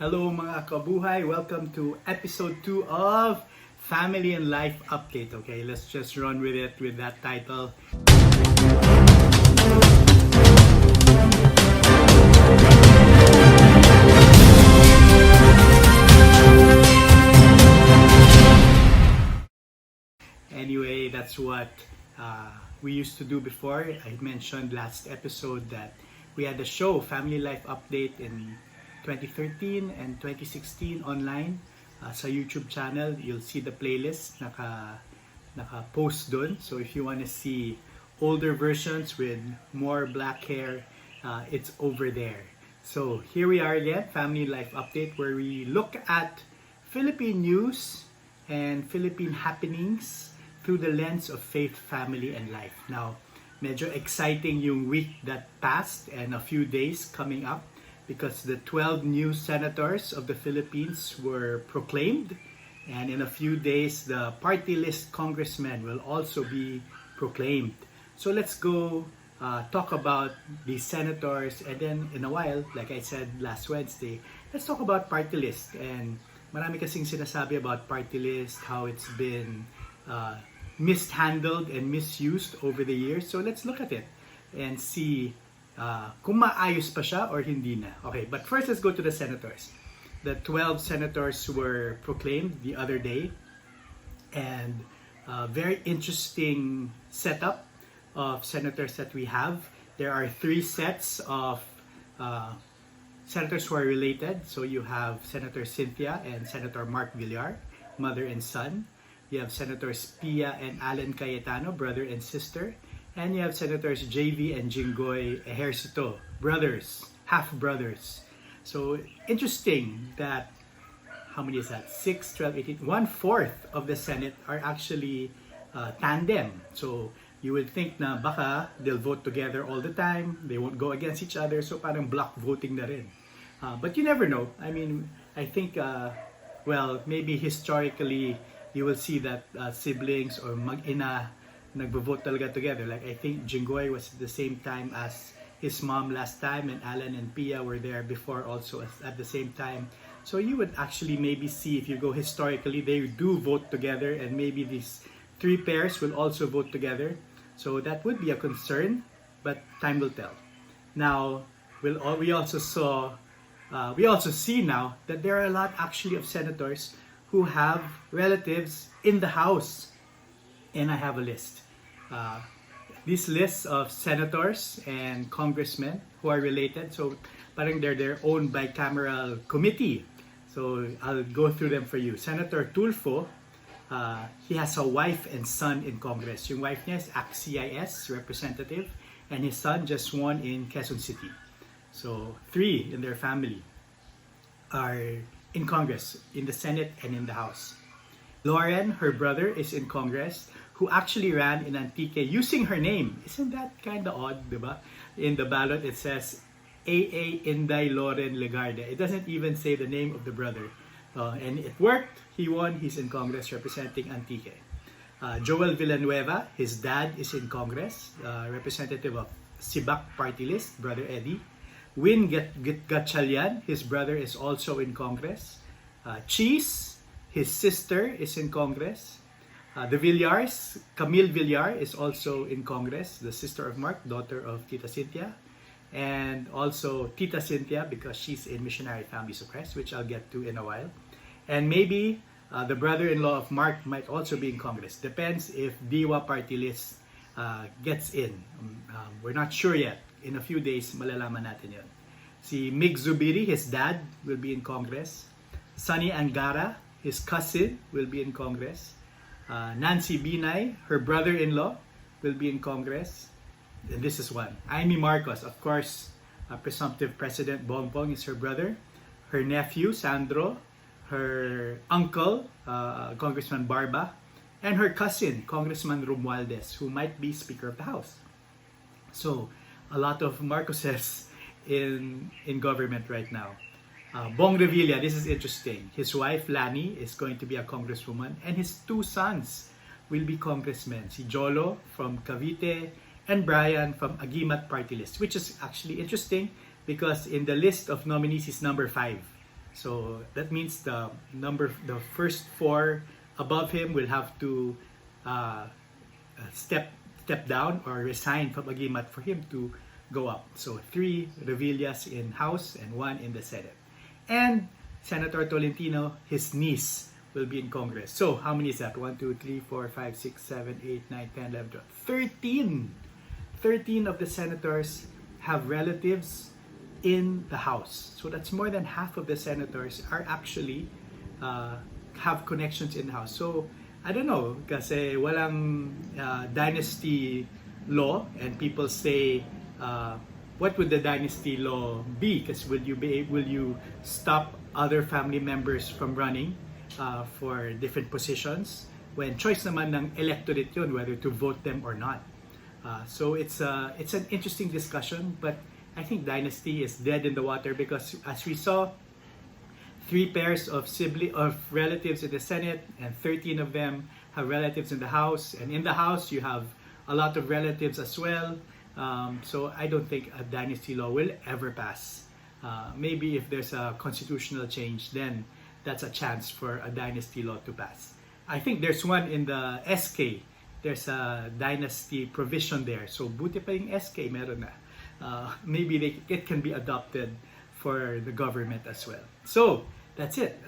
Hello mga kabuhay! Welcome to episode 2 of Family and Life Update. Okay, let's just run with it with that title. Anyway, that's what we used to do before. I mentioned last episode that we had a show, Family Life Update, in 2013 and 2016 online sa YouTube channel. You'll see the playlist naka-post dun. So if you want to see older versions with more black hair, it's over there. So here we are again, Family Life Update, where we look at Philippine news and Philippine happenings through the lens of faith, family, and life. Now, medyo exciting yung week that passed and a few days coming up, because the 12 new senators of the Philippines were proclaimed, and in a few days the Partylist congressmen will also be proclaimed. So let's go talk about these senators, and then in a while, like I said last Wednesday, let's talk about Partylist. And marami kasing sinasabi about Partylist, how it's been mishandled and misused over the years. So let's look at it and see kung maayos pa siya or hindi na. Okay, but first let's go to the senators. The 12 senators were proclaimed the other day, and very interesting setup of senators that we have. There are 3 sets of senators who are related. So you have Senator Cynthia and Senator Mark Villar, mother and son. You have Senators Pia and Alan Cayetano, brother and sister. And you have Senators JV and Jinggoy Ejercito, brothers, half-brothers. So, interesting that, how many is that? 6, 12, 18, 1/4 of the Senate are actually tandem. So, you would think na baka they'll vote together all the time, they won't go against each other, so parang block voting na rin. But you never know. I mean, I think, maybe historically, you will see that siblings or mag-ina nagbo-vote talaga together. Like I think Jinggoy was at the same time as his mom last time, and Alan and Pia were there before also at the same time. So you would actually maybe see, if you go historically, they do vote together, and maybe these 3 pairs will also vote together. So that would be a concern, but time will tell. Now, we also see now that there are a lot actually of senators who have relatives in the House. And I have a list. These lists of senators and congressmen who are related. So parang they're their own bicameral committee. So I'll go through them for you. Senator Tulfo, he has a wife and son in Congress. Yung wife niya is ACT-CIS representative, and his son just won in Quezon City. So 3 in their family are in Congress, in the Senate and in the House. Lauren, her brother, is in Congress, who actually ran in Antique using her name. Isn't that kind of odd, diba? In the ballot, it says A.A. Inday Lauren Legarda. It doesn't even say the name of the brother. And it worked. He won. He's in Congress representing Antique. Joel Villanueva, his dad is in Congress, representative of Sibak Partylist, brother Eddie. Win Gatchalian, his brother, is also in Congress. Cheese, his sister, is in Congress. The Villars, Camille Villar, is also in Congress, the sister of Mark, daughter of Tita Cynthia. And also Tita Cynthia, because she's in Missionary Families of Christ, which I'll get to in a while. And maybe the brother-in-law of Mark might also be in Congress. Depends if Diwa Partylist gets in. We're not sure yet. In a few days, malalaman natin yun. Si Mig Zubiri, his dad, will be in Congress. Sunny Angara, his cousin, will be in Congress. Nancy Binay, her brother-in-law, will be in Congress. And this is one. Amy Marcos, of course, presumptive President Bongbong is her brother. Her nephew, Sandro. Her uncle, Congressman Barba. And her cousin, Congressman Romualdez, who might be Speaker of the House. So, a lot of Marcoses in government right now. Bong Revilla, this is interesting. His wife, Lani, is going to be a congresswoman, and his 2 sons will be congressmen. Si Jolo from Cavite and Brian from Agimat Partylist, which is actually interesting because in the list of nominees is number 5. So that means the first 4 above him will have to uh, step down or resign from Agimat for him to go up. So 3 Revillas in House and 1 in the Senate. And Senator Tolentino, his niece, will be in Congress. So how many is that? 1, 2, 3, 4, 5, 6, 7, 8, 9, 10, 11, 12. 13! 13 of the senators have relatives in the House. So that's more than half of the senators are actually have connections in the House. So I don't know, kasi walang dynasty law, and people say, what would the dynasty law be? Because will you stop other family members from running for different positions when choice naman ng electorate yun whether to vote them or not? So it's an interesting discussion, but I think dynasty is dead in the water because as we saw, 3 pairs of relatives in the Senate and 13 of them have relatives in the House, and in the House you have a lot of relatives as well. So I don't think a dynasty law will ever pass. Maybe if there's a constitutional change, then that's a chance for a dynasty law to pass. I think there's one in the SK. There's a dynasty provision there. So buti pa yung SK, meron na. Maybe it can be adopted for the government as well. So that's it.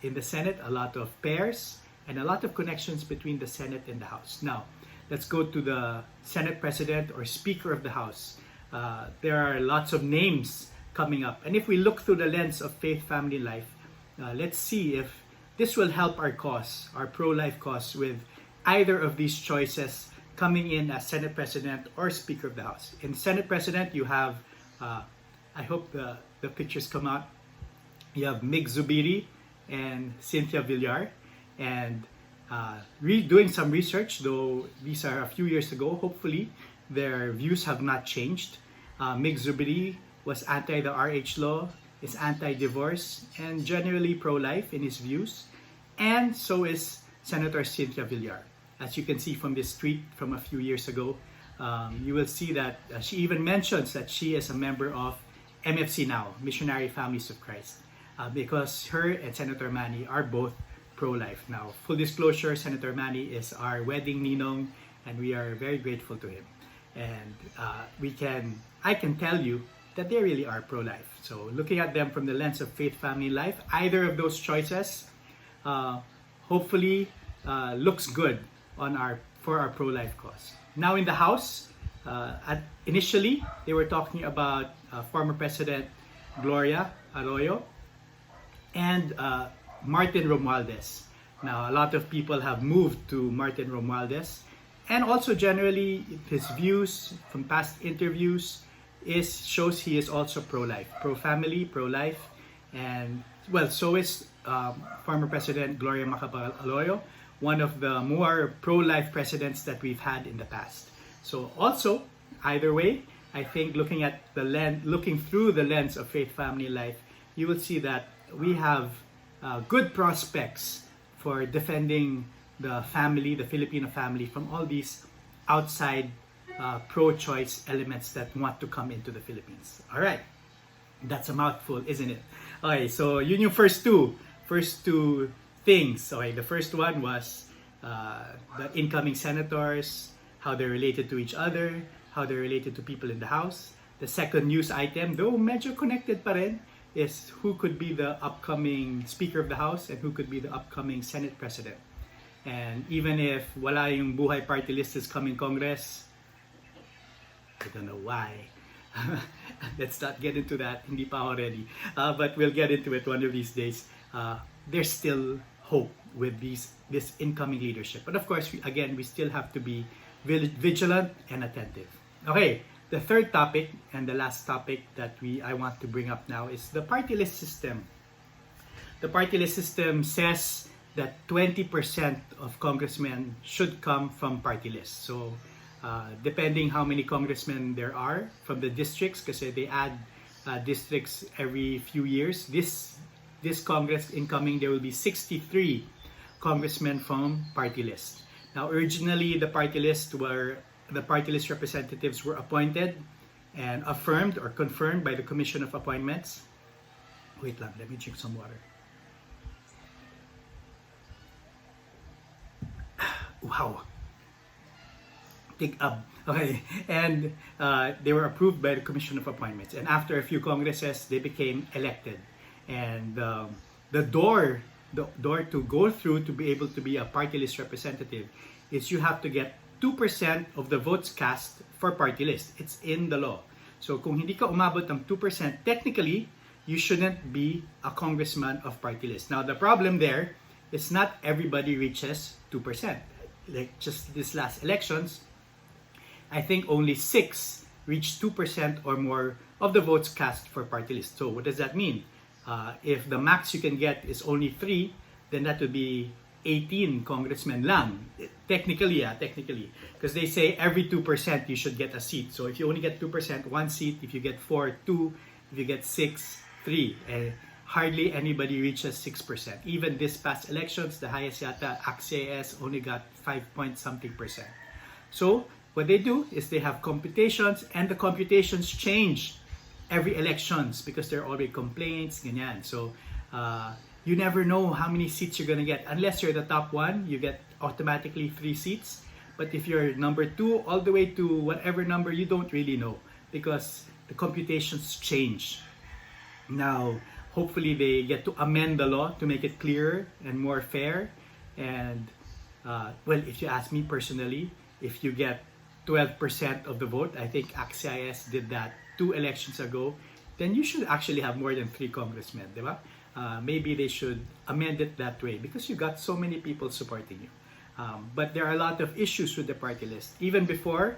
In the Senate, a lot of pairs and a lot of connections between the Senate and the House. Now, let's go to the Senate President or Speaker of the House. There are lots of names coming up. And if we look through the lens of faith, family, life, let's see if this will help our cause, our pro-life cause, with either of these choices coming in as Senate President or Speaker of the House. In Senate President, you have, I hope the pictures come out, you have Mig Zubiri and Cynthia Villar. And doing some research, though these are a few years ago, hopefully their views have not changed. Mig Zubiri was anti the RH law, is anti-divorce, and generally pro-life in his views. And so is Senator Cynthia Villar. As you can see from this tweet from a few years ago, you will see that she even mentions that she is a member of MFC Now, Missionary Families of Christ, because her and Senator Manny are both pro-life. Now, full disclosure, Senator Manny is our wedding ninong, and we are very grateful to him. And I can tell you that they really are pro-life. So looking at them from the lens of faith, family, life, either of those choices hopefully looks good for our pro-life cause. Now in the House, initially they were talking about former President Gloria Arroyo and Martin Romualdez. Now a lot of people have moved to Martin Romualdez, and also generally his views from past interviews shows he is also pro-life, pro-family, pro-life, and well, so is former President Gloria Macapagal Arroyo, one of the more pro-life presidents that we've had in the past. So also, either way, I think looking through the lens of faith, family, life, you will see that we have good prospects for defending the family, the Filipino family, from all these outside pro-choice elements that want to come into the Philippines. All right, that's a mouthful, isn't it? Okay, so yun yung first two things. Okay, the first one was the incoming senators, how they're related to each other, how they're related to people in the House. The second news item, though medyo connected pa rin, is who could be the upcoming Speaker of the House and who could be the upcoming Senate President. And even if wala yung buhay party list is coming Congress, I don't know why. Let's not get into that. Hindi pa ako ready. But we'll get into it one of these days. There's still hope with this incoming leadership. But of course, we still have to be vigilant and attentive. Okay, the third topic and the last topic that I want to bring up now is the party list system. The party list system says that 20% of congressmen should come from party lists. So depending how many congressmen there are from the districts, because they add districts every few years. This Congress incoming, there will be 63 congressmen from party list. Now, originally, the party list representatives were appointed and affirmed or confirmed by the Commission of Appointments. Wait lang, let me drink some water. Wow. Okay, and they were approved by the Commission of Appointments. And after a few congresses, they became elected. And the door to go through to be able to be a party list representative is you have to get 2% of the votes cast for party list. It's in the law. So kung hindi ka umabot ng 2%, technically, you shouldn't be a congressman of party list. Now, the problem there is not everybody reaches 2%. Like just this last elections, I think only 6 reached 2% or more of the votes cast for party list. So what does that mean? If the max you can get is only 3, then that would be 18 congressmen lang. Technically, because they say every 2% you should get a seat. So if you only get 2%, 1 seat. If you get 4, 2. If you get 6, 3. Hardly anybody reaches 6%. Even this past elections, the highest yata, AXIS only got 5-point-something%. So what they do is they have computations, and the computations change every elections because there are already complaints, ganyan. So you never know how many seats you're gonna get. Unless you're the top 1, you get automatically 3 seats. But if you're number 2 all the way to whatever number, you don't really know because the computations change. Now, hopefully they get to amend the law to make it clearer and more fair. And well, if you ask me personally, if you get 12% of the vote, I think AXIS did that 2 elections ago, then you should actually have more than 3 congressmen, diba? Maybe they should amend it that way because you got so many people supporting you. But there are a lot of issues with the party list. Even before,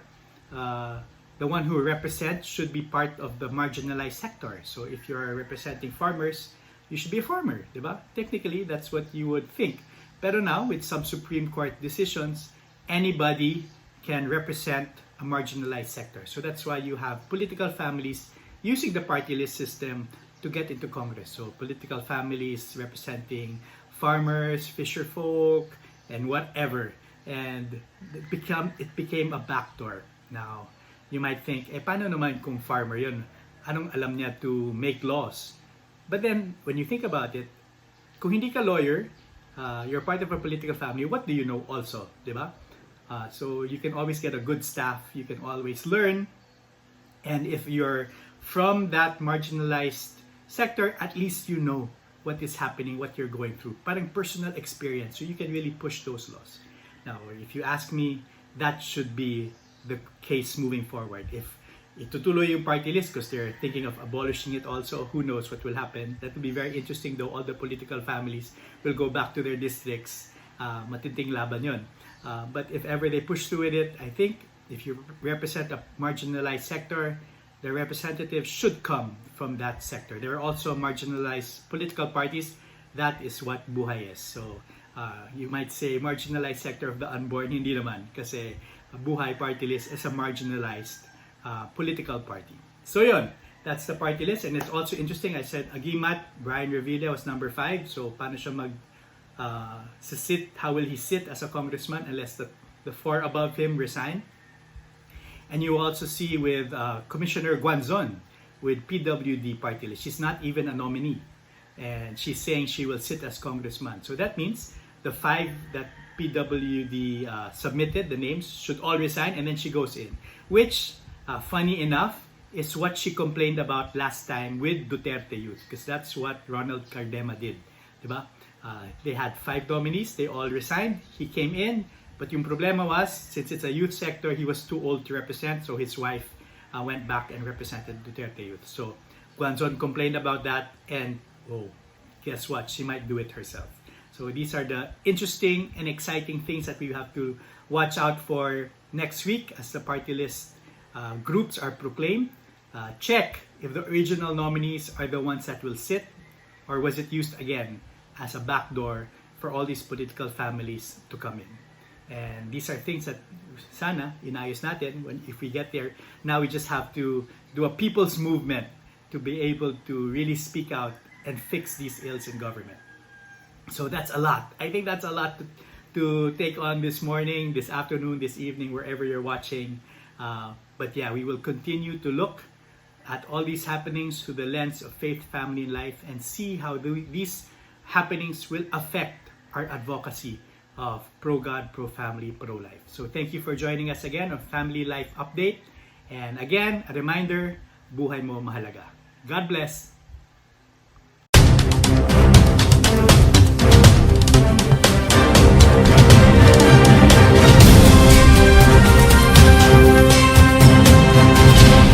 the one who represents should be part of the marginalized sector. So if you're representing farmers, you should be a farmer, diba? Technically, that's what you would think. Pero now, with some Supreme Court decisions, anybody can represent a marginalized sector. So that's why you have political families using the party list system to get into Congress. So political families representing farmers, fisher folk, and whatever. And it became a backdoor. Now, you might think, paano naman kung farmer yun? Anong alam niya to make laws? But then, when you think about it, kung hindi ka lawyer, you're part of a political family, what do you know also, di ba? So you can always get a good staff, you can always learn, and if you're from that marginalized sector, at least you know what is happening, what you're going through. Parang personal experience, so you can really push those laws. Now, if you ask me, that should be the case moving forward. If itutuloy yung party list because they're thinking of abolishing it also, who knows what will happen. That will be very interesting though. All the political families will go back to their districts. Matinding laban yun. But if ever they push through with it, I think if you represent a marginalized sector, the representatives should come from that sector. There are also marginalized political parties. That is what buhay is. So you might say marginalized sector of the unborn, hindi naman. Kasi buhay party list is a marginalized political party. So yun, that's the party list. And it's also interesting, I said Agimat, Brian Revilla was number 5. So paano siya sit, how will he sit as a congressman unless the 4 above him resign? And you also see with Commissioner Guanzon with PWD party list. She's not even a nominee. And she's saying she will sit as congressman. So that means the 5 that PWD submitted, the names, should all resign and then she goes in. Which, funny enough, is what she complained about last time with Duterte youth. Because that's what Ronald Cardema did. Diba? They had 5 nominees, they all resigned. He came in, but yung problema was, since it's a youth sector, he was too old to represent, so his wife went back and represented Duterte youth. So Guanzon complained about that, and guess what? She might do it herself. So these are the interesting and exciting things that we have to watch out for next week as the party list groups are proclaimed. Check if the original nominees are the ones that will sit, or was it used again as a backdoor for all these political families to come in. And these are things that sana inayos natin if we get there. Now we just have to do a people's movement to be able to really speak out and fix these ills in government. So that's a lot. I think that's a lot to take on this morning, this afternoon, this evening, wherever you're watching. But yeah, we will continue to look at all these happenings through the lens of faith, family, and life, and see how these happenings will affect our advocacy of pro-God, pro-family, pro-life. So thank you for joining us again on Family Life Update. And again, a reminder, buhay mo mahalaga. God bless.